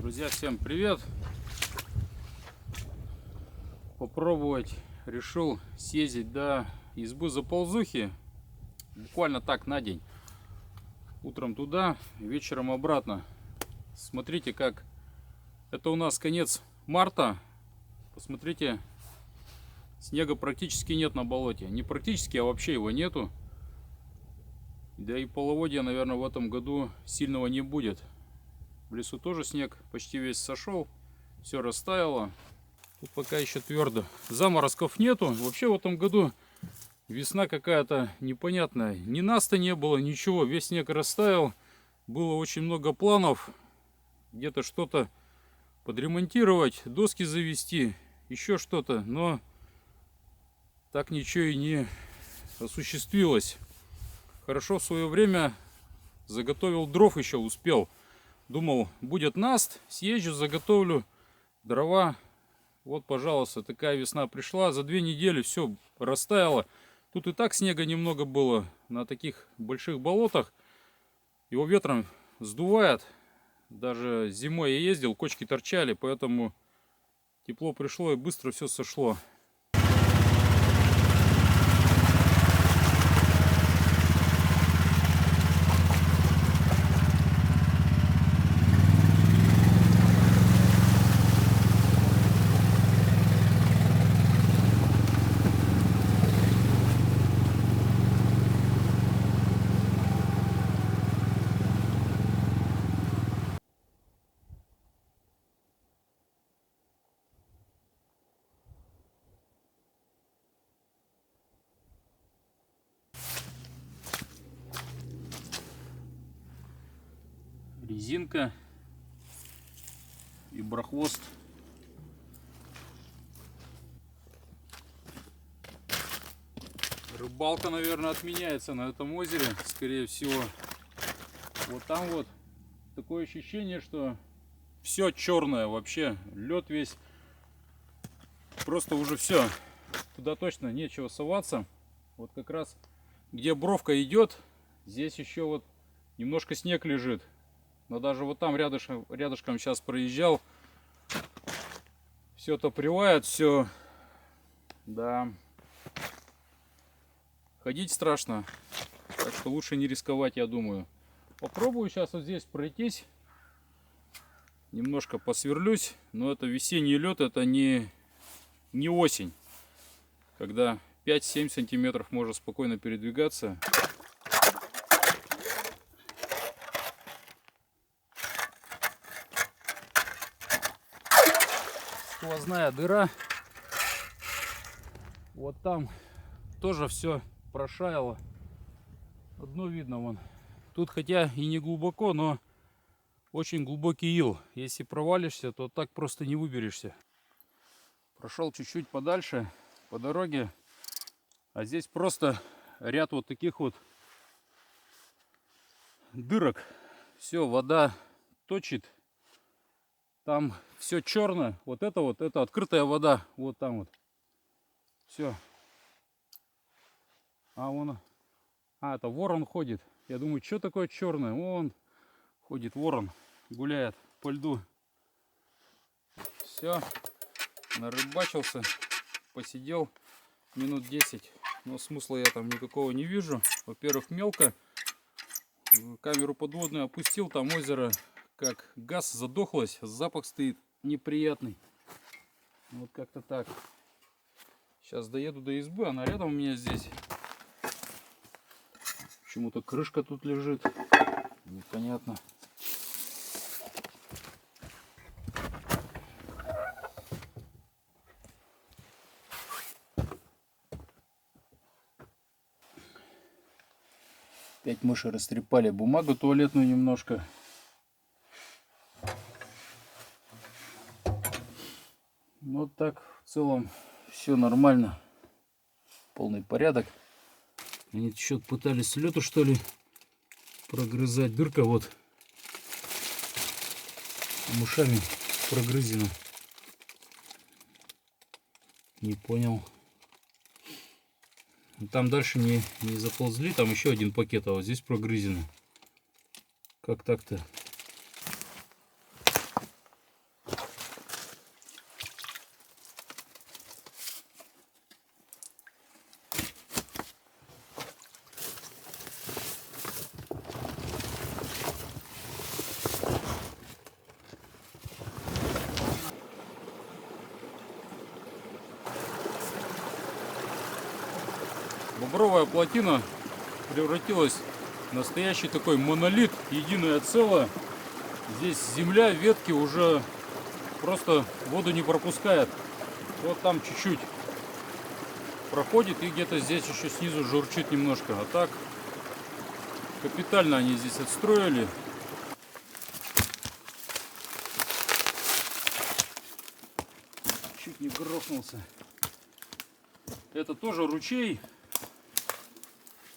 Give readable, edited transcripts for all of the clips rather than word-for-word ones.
Друзья, всем привет! Попробовать решил съездить до избы Заползухи. Буквально так на день. Утром туда, вечером обратно. Смотрите, как это у нас конец марта. Посмотрите, снега практически нет на болоте. Не практически, а вообще его нету. Да и половодья, наверное, в этом году сильного не будет. В лесу тоже снег почти весь сошел. Все растаяло. Тут пока еще твердо. Заморозков нету. Вообще в этом году весна какая-то непонятная. Ни наста не было, ничего. Весь снег растаял. Было очень много планов. Где-то что-то подремонтировать, доски завести, еще что-то. Но так ничего и не осуществилось. Хорошо в свое время заготовил дров, еще успел. Думал, будет наст, съезжу, заготовлю дрова. Вот, пожалуйста, такая весна пришла. За 2 недели все растаяло. Тут и так снега немного было на таких больших болотах. Его ветром сдувает. Даже зимой я ездил, кочки торчали, поэтому тепло пришло и быстро все сошло. Резинка и бархвост. Рыбалка, наверное, отменяется на этом озере, скорее всего. Вот там вот такое ощущение, что все черное вообще, лед весь. Просто уже все, туда точно нечего соваться. Вот как раз где бровка идет, здесь еще вот немножко снег лежит. Но даже вот там рядышком сейчас проезжал. Все это привает, все. Да. Ходить страшно. Так что лучше не рисковать, я думаю. Попробую сейчас вот здесь пройтись. Немножко посверлюсь. Но это весенний лед, это не осень. Когда 5-7 сантиметров можно спокойно передвигаться. Сквозная дыра. Вот там тоже все прошаяло. Одно видно вон. Тут хотя и не глубоко, но очень глубокий ил. Если провалишься, то так просто не выберешься. Прошел чуть-чуть подальше по дороге. А здесь просто ряд вот таких вот дырок. Все, вода точит. Там все черное. Вот это открытая вода. Вот там вот. Все. А вон. Это ворон ходит. Я думаю, что такое черное? Вон ходит ворон. Гуляет по льду. Все. Нарыбачился. Посидел минут 10. Но смысла я там никакого не вижу. Во-первых, мелко. Камеру подводную опустил. Там озеро как газ задохлось. Запах стоит неприятный. Вот как-то так. Сейчас доеду до избы. Она рядом у меня здесь. Почему-то крышка тут лежит. Непонятно. Опять мыши растрепали бумагу туалетную немножко. Вот так в целом все нормально. Полный порядок. Они еще пытались лету, что ли, прогрызать. Дырка вот мышами прогрызена. Не понял. Там дальше не заползли. Там еще один пакет, а вот здесь прогрызено. Как так-то? Бобровая плотина превратилась в настоящий такой монолит, единое целое. Здесь земля, ветки уже просто воду не пропускает. Вот там чуть-чуть проходит, и где-то здесь еще снизу журчит немножко. А так капитально они здесь отстроили. Чуть не грохнулся. Это тоже ручей,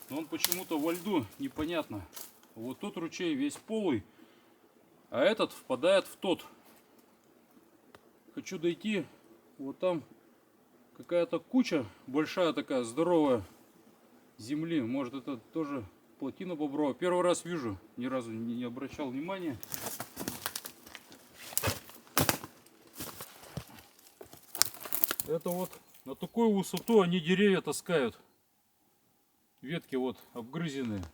но он почему-то во льду, непонятно. Вот тот ручей весь полый, а этот впадает в тот. Хочу дойти, вот там какая-то куча большая такая, здоровая земли. Может, это тоже плотина бобровая. Первый раз вижу, ни разу не обращал внимания. Это вот на такую высоту они деревья таскают. Ветки вот обгрызенные.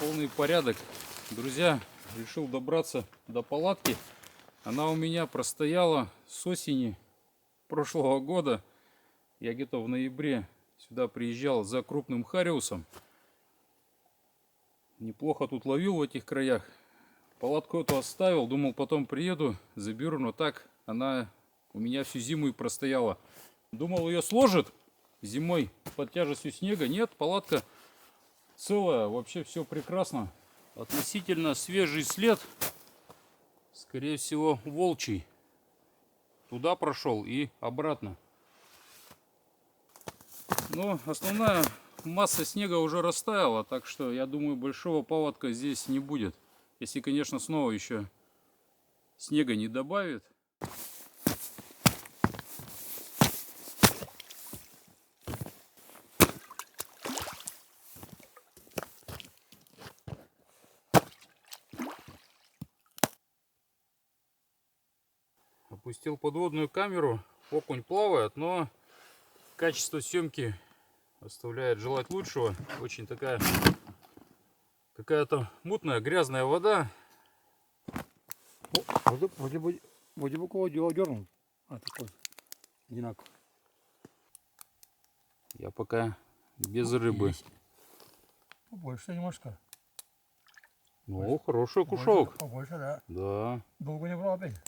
Полный порядок. Друзья, решил добраться до палатки. Она у меня простояла с осени прошлого года. Я где-то в ноябре сюда приезжал за крупным хариусом. Неплохо тут ловил в этих краях. Палатку эту оставил, думал, потом приеду, заберу, но так она у меня всю зиму и простояла. Думал, ее сложит зимой под тяжестью снега. Нет, палатка целая, вообще все прекрасно. Относительно свежий след, скорее всего, волчий. Туда прошел и обратно. Но основная масса снега уже растаяла, так что я думаю, большого паводка здесь не будет. Если, конечно, снова еще снега не добавит. Опустил подводную камеру, окунь плавает, но качество съемки оставляет желать лучшего. Очень такая какая-то мутная, грязная вода. Вроде бы кого дернул. А такой одинаково. Я пока без рыбы. Побольше немножко. Ну, хороший кушок. Побольше, да. Да. Долго не брал опять.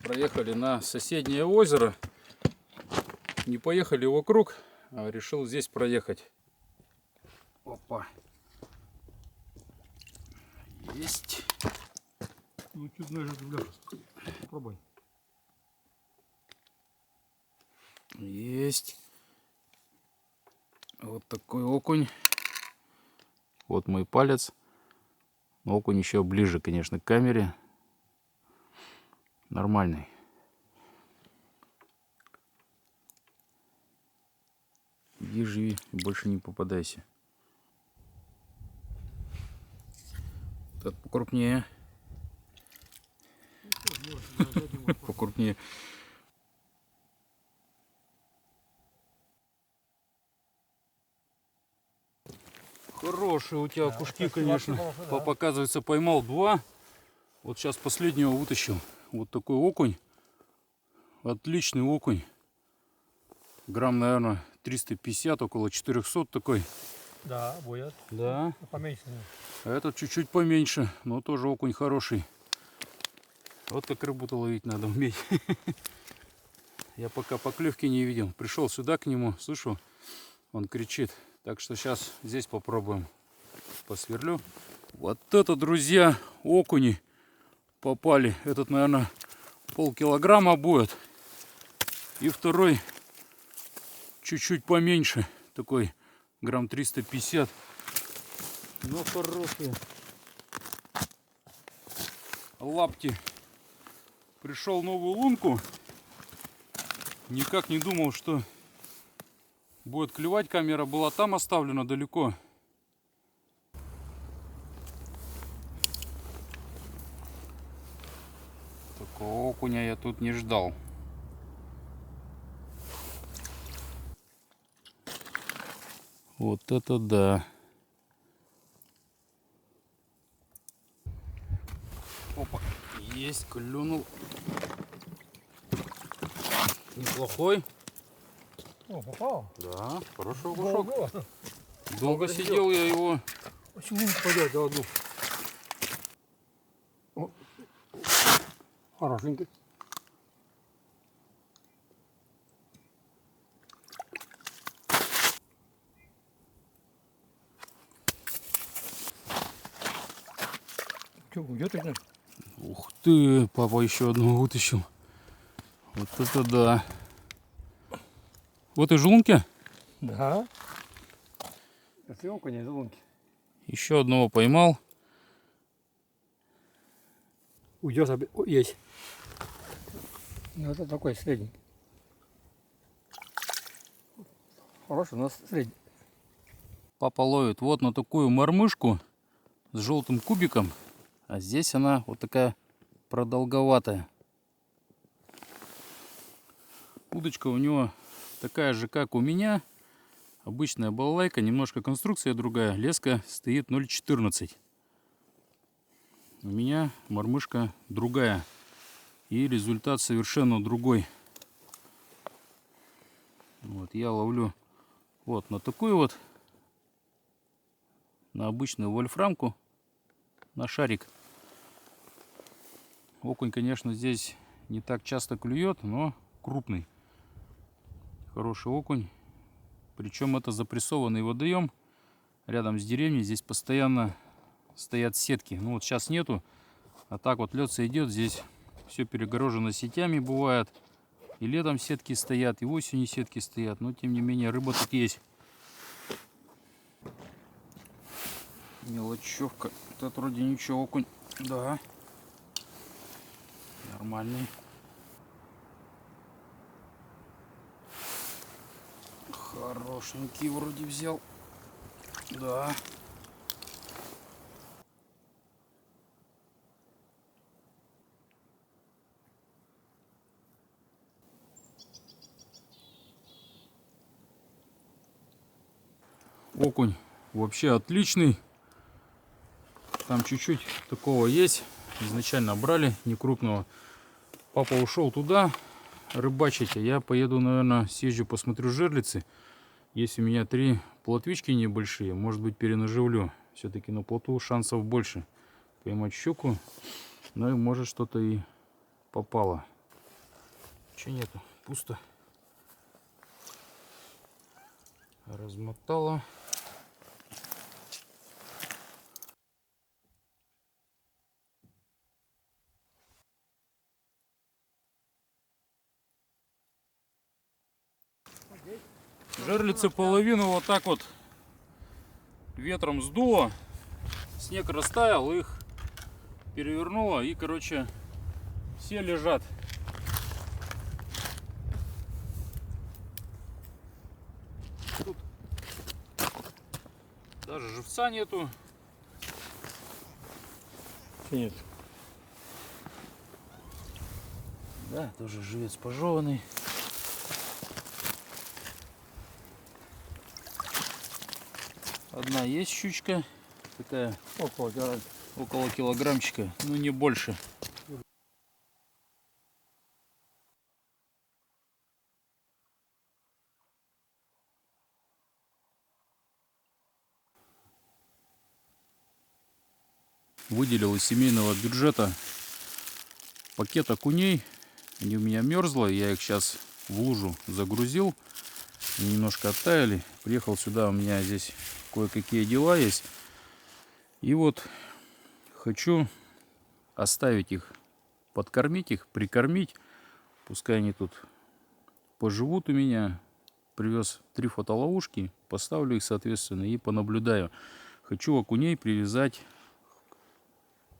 Проехали на соседнее озеро. Не поехали вокруг, а решил здесь проехать. Опа. Есть. Ну, чуть ниже туда. Попробуй. Есть. Вот такой окунь. Вот мой палец. Но окунь еще ближе, конечно, к камере. Нормальный. Иди, живи и больше не попадайся. Этот покрупнее. Покрупнее. Хорошие у тебя кушки, конечно. Папа, оказывается, поймал 2. Вот сейчас последнего вытащил. Вот такой окунь. Отличный окунь. Грамм, наверное, 350, около 400 такой. Да, будет. Да. Поменьше. А этот чуть-чуть поменьше, но тоже окунь хороший. Вот как рыбу-то ловить надо уметь. Я пока поклевки не видел. Пришел сюда к нему, слышу, Он кричит. Так что сейчас здесь попробуем посверлю. Вот это, друзья, окуни попали. Этот, наверное, полкилограмма будет. И второй чуть-чуть поменьше. Такой грамм 350. Но хорошие лапти. Пришел новую лунку. Никак не думал, что будет клевать. Камера была там оставлена далеко. Такого окуня я тут не ждал. Вот это да. Опа, есть, клюнул. Неплохой. О, попал. Да, хороший Долго. окушок. Долго сидел я его. Почему не попадет до одну? О, хорошенький. Что, уйдет или нет? Ух ты, папа еще одного вытащил. Вот это да. Вот и желунки. Да. Это окунь, это лунки. Еще одного поймал. Уйдет, есть. Ну, это такой средний. Хороший, у нас средний. Папа ловит вот на такую мормышку с желтым кубиком. А здесь она вот такая продолговатая. Удочка у него такая же, как у меня. Обычная балалайка, немножко конструкция другая. Леска стоит 0,14. У меня мормышка другая. И результат совершенно другой. Вот я ловлю вот на такую вот. На обычную вольфрамку. На шарик. Окунь, конечно, здесь не так часто клюет, но крупный. Хороший окунь. Причем это запрессованный водоем. Рядом с деревней здесь постоянно стоят сетки. Ну вот сейчас нету. А так вот лед идет. Здесь все перегорожено сетями бывает. И летом сетки стоят, и осенью сетки стоят. Но тем не менее рыба тут есть. Мелочевка. Это вроде ничего, окунь. Да. Нормальный. Хорошенький вроде взял. Да. Окунь вообще отличный. Там чуть-чуть такого есть. Изначально брали, не крупного. Папа ушел туда рыбачить, а я поеду, наверное, съезжу, посмотрю жерлицы. Есть у меня 3 плотвички небольшие, может быть, перенаживлю. Все-таки на плоту шансов больше поймать щуку. Ну и может что-то и попало. Че нету? Пусто. Размотала. Жерлицы половину вот так вот ветром сдуло. Снег растаял, их перевернуло и, короче, все лежат. Тут даже живца нету. Нет. Да, тоже живец пожеванный. Одна есть щучка, такая около килограммчика, ну не больше. Выделил из семейного бюджета пакет окуней. Они у меня мерзло, я их сейчас в лужу загрузил. Они немножко оттаяли. Приехал сюда, у меня здесь кое-какие дела есть. И вот хочу оставить их, подкормить их, прикормить. Пускай они тут поживут у меня. Привез 3 фотоловушки, поставлю их соответственно и понаблюдаю. Хочу окуней привязать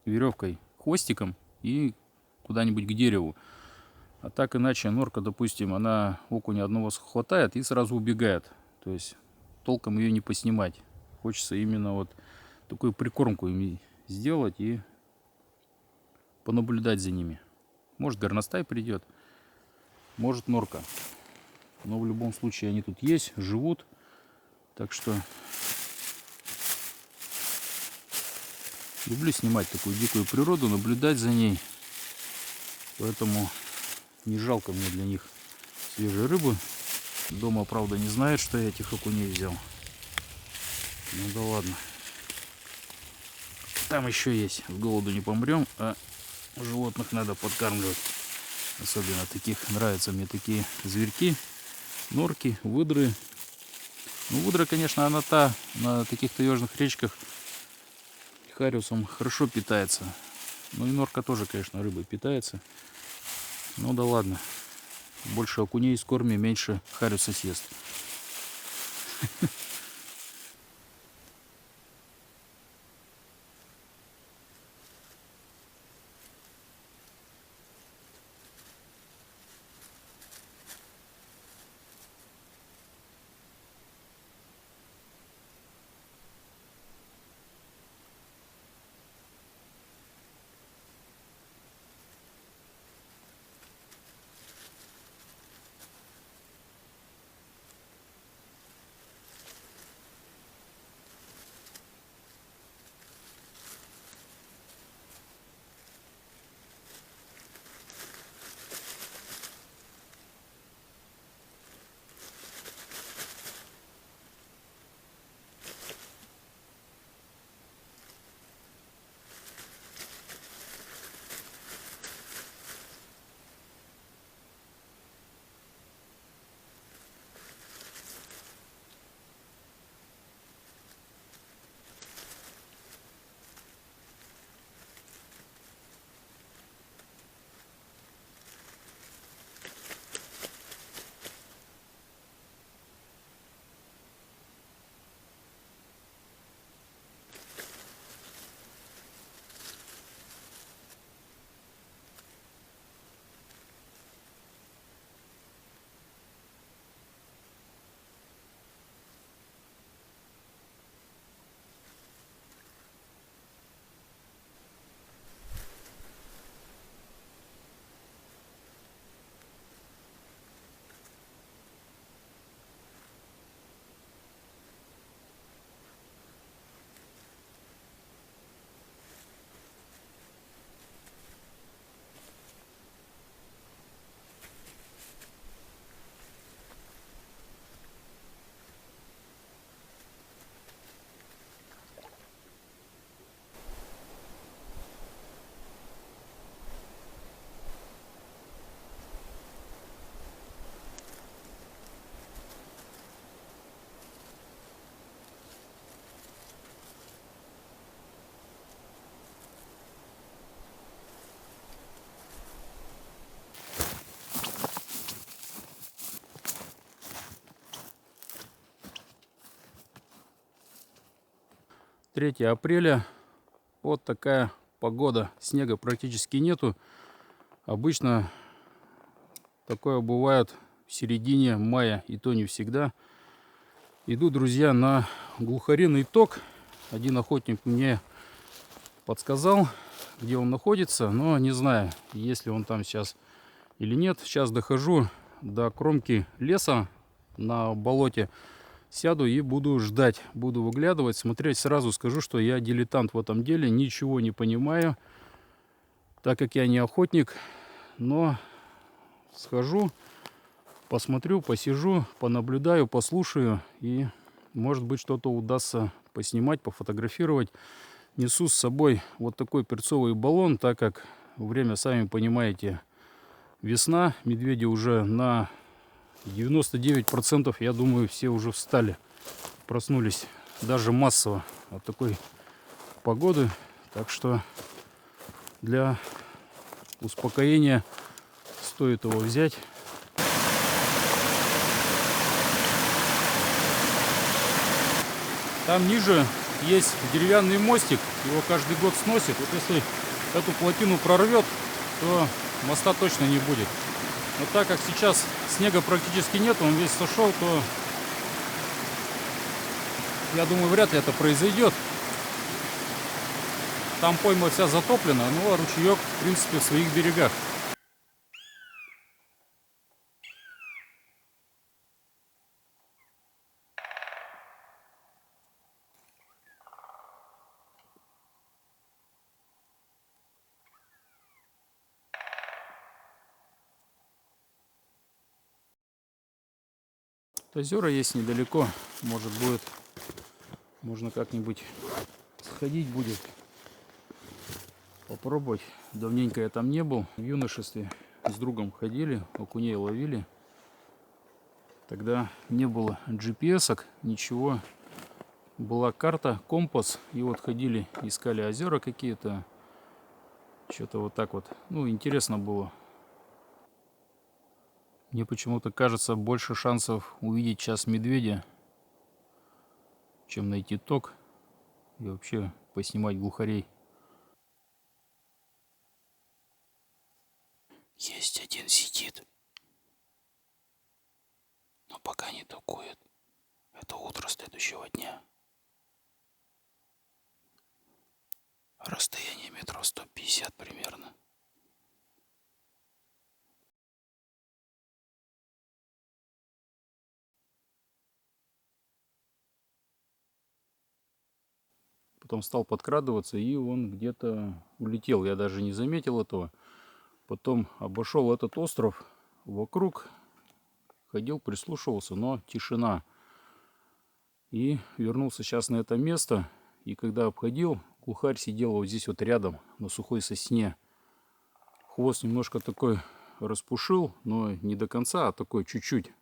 веревкой, хвостиком и куда-нибудь к дереву. А так иначе норка, допустим, она окуня одного хватает и сразу убегает. То есть толком ее не поснимать. Хочется именно вот такую прикормку им сделать и понаблюдать за ними. Может, горностай придет, может, норка. Но в любом случае они тут есть, живут. Так что люблю снимать такую дикую природу, наблюдать за ней. Поэтому не жалко мне для них свежей рыбы. Дома, правда, не знает, что я этих окуней взял. Ну да ладно. Там еще есть. С голоду не помрем, а животных надо подкармливать. Особенно таких, нравятся мне такие зверьки, норки, выдры. Ну, выдра, конечно, она на таких таежных речках хариусом хорошо питается. Ну и норка тоже, конечно, рыбой питается. Ну да ладно. Больше окуней с корми, меньше хариуса съест. Третье апреля. Вот такая погода. Снега практически нету. Обычно такое бывает в середине мая, и то не всегда. Иду, друзья, на глухариный ток. Один охотник мне подсказал, где он находится, но не знаю, есть ли он там сейчас или нет. Сейчас дохожу до кромки леса на болоте. Сяду и буду ждать, буду выглядывать, смотреть. Сразу скажу, что я дилетант в этом деле, ничего не понимаю, так как я не охотник. Но схожу, посмотрю, посижу, понаблюдаю, послушаю. И, может быть, что-то удастся поснимать, пофотографировать. Несу с собой вот такой перцовый баллон, так как время, сами понимаете, весна. Медведи уже на 99%, я думаю, все уже встали. проснулись даже массово от такой погоды. Так что для успокоения стоит его взять. Там ниже есть деревянный мостик, его каждый год сносит. Вот если эту плотину прорвет, то моста точно не будет. Но так как сейчас снега практически нет, он весь сошел, то я думаю, вряд ли это произойдет. Там пойма вся затоплена, но ручеек, в принципе, в своих берегах. Озера есть недалеко, может будет, можно как-нибудь сходить будет, попробовать. Давненько я там не был. В юношестве с другом ходили, окуней ловили. Тогда не было GPS-ок, ничего. Была карта, компас, и вот ходили, искали озера какие-то. Что-то вот так вот. Ну, интересно было. Мне почему-то кажется, больше шансов увидеть сейчас медведя, чем найти ток и вообще поснимать глухарей. Есть один сидит, но пока не токует. Это утро следующего дня. Расстояние метров 150 примерно. Потом стал подкрадываться, и он где-то улетел. Я даже не заметил этого. Потом обошел этот остров вокруг, ходил, прислушивался, но тишина. И вернулся сейчас на это место. И когда обходил, глухарь сидел вот здесь вот рядом, на сухой сосне. Хвост немножко такой распушил, но не до конца, а такой чуть-чуть.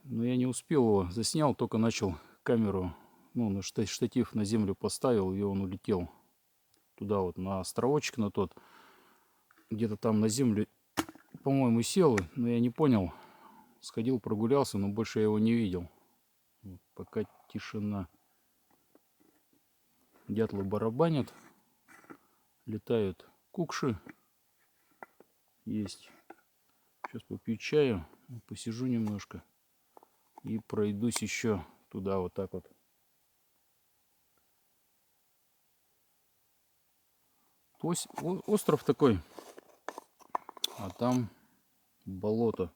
Но я не успел его, заснял, только начал камеру, ну, на штатив на землю поставил, и он улетел туда вот, на островочек на тот. Где-то там на землю, по-моему, сел, но я не понял. Сходил, прогулялся, но больше я его не видел. Вот, пока тишина. Дятлы барабанят, летают кукши. Есть. Сейчас попью чаю, посижу немножко и пройдусь еще туда вот так вот. Остров такой, а там болото.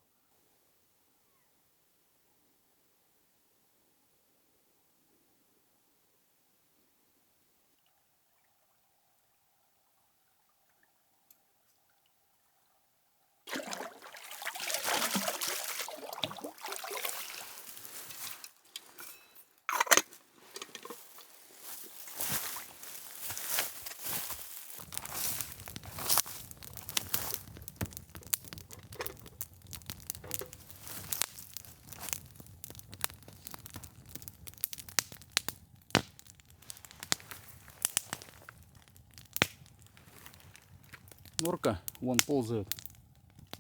Норка вон ползает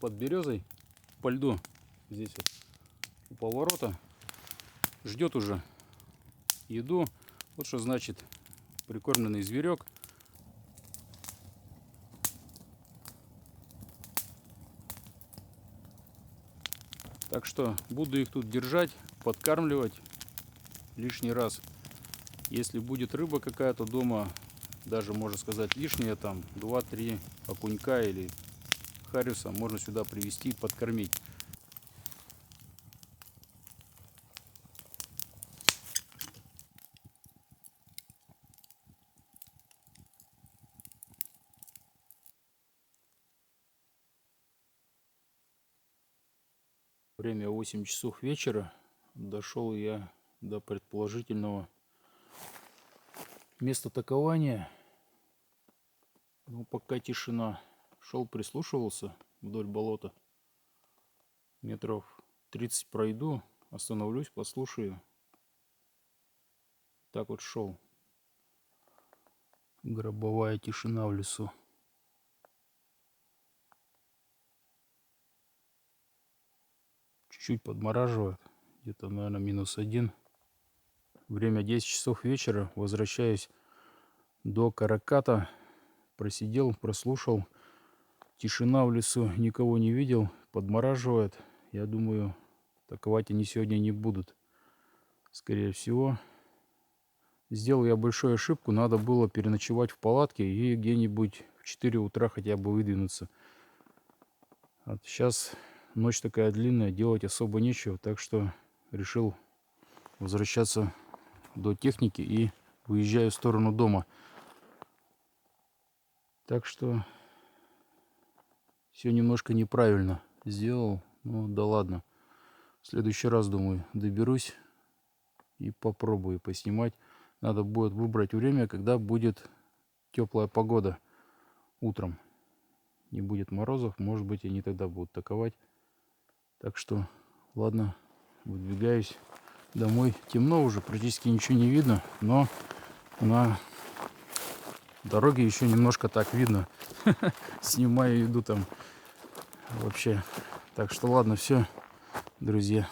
под березой по льду. Здесь вот у поворота. Ждет уже еду. Вот что значит прикормленный зверек. Так что буду их тут держать, подкармливать лишний раз. Если будет рыба какая-то дома, даже можно сказать лишняя, там 2-3 окунька или хариуса, можно сюда привезти и подкормить. Время 8 часов вечера. Дошел я до предположительного места такования. Но пока тишина. Шел, прислушивался вдоль болота. Метров 30 пройду. Остановлюсь, послушаю. Так вот шел. Гробовая тишина в лесу. Чуть-чуть подмораживает. Где-то, наверное, -1. Время 10 часов вечера. Возвращаюсь до Караката. Просидел, прослушал. Тишина в лесу. Никого не видел. Подмораживает. Я думаю, таковать они сегодня не будут. Скорее всего. Сделал я большую ошибку. Надо было переночевать в палатке и где-нибудь в 4 утра хотя бы выдвинуться. Вот сейчас ночь такая длинная, делать особо нечего. Так что решил возвращаться до техники и выезжаю в сторону дома. Так что все немножко неправильно сделал. Ну да ладно. В следующий раз, думаю, доберусь и попробую поснимать. Надо будет выбрать время, когда будет теплая погода утром. Не будет морозов, может быть, они тогда будут таковать. Так что, ладно, выдвигаюсь домой. Темно уже, практически ничего не видно, но на дороге еще немножко так видно. Снимаю, иду там вообще. Так что, ладно, все, друзья.